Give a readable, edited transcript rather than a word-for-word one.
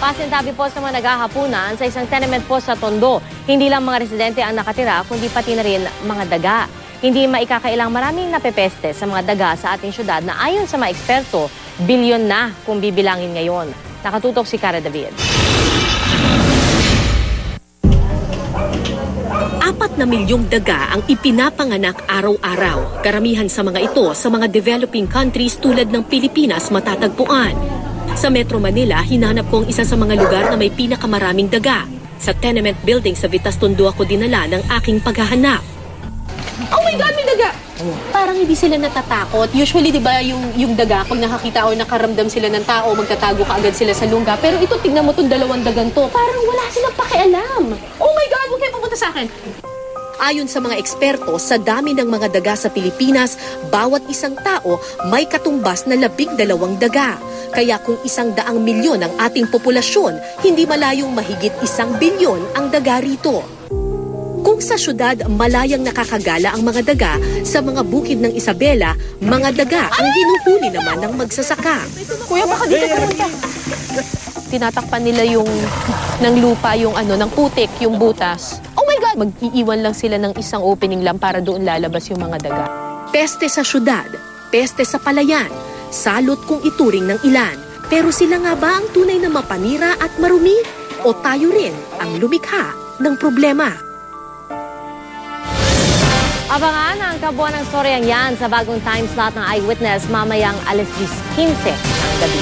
Pasintabi po sa mga naghahapunan sa isang tenement po sa Tondo. Hindi lang mga residente ang nakatira, kundi pati na rin mga daga. Hindi maikakailang maraming napepeste sa mga daga sa ating syudad na ayon sa mga eksperto, bilyon na kung bibilangin ngayon. Nakatutok si Cara David. 4 na milyong daga ang ipinapanganak araw-araw. Karamihan sa mga ito sa mga developing countries tulad ng Pilipinas matatagpuan. Sa Metro Manila, hinanap ko ang isa sa mga lugar na may pinakamaraming daga. Sa tenement building sa Vitas Tondo ako dinala ng aking paghahanap. Oh my God, may daga! Parang hindi sila natatakot. Usually, di ba, yung daga, pag nakakita o nakaramdam sila ng tao, magtatago ka agad sila sa lungga. Pero ito, tignan mo itong 2 dagang to. Parang wala silang pakialam. Oh my God, huwag kayo pumunta sa akin. Ayon sa mga eksperto, sa dami ng mga daga sa Pilipinas, bawat isang tao may katumbas na 12 daga. Kaya kung 100 milyon ang ating populasyon, hindi malayong mahigit 1 bilyon ang daga rito. Kung sa syudad malayang nakakagala ang mga daga, sa mga bukid ng Isabela, mga daga ang hinuhuli naman ng magsasaka. Kuya, baka dito pumunta. Tinatakpan nila ng lupa, ng putik, yung butas. Oh my God! Mag-iiwan lang sila ng isang opening lang para doon lalabas yung mga daga. Peste sa syudad, peste sa palayan, salot kung ituring ng ilan. Pero sila nga ba ang tunay na mapanira at marumi? O tayo rin ang lumikha ng problema? Abangan ang kabuuan ng storyang yan sa bagong time slot ng Eyewitness mamayang 10:15 ng gabi.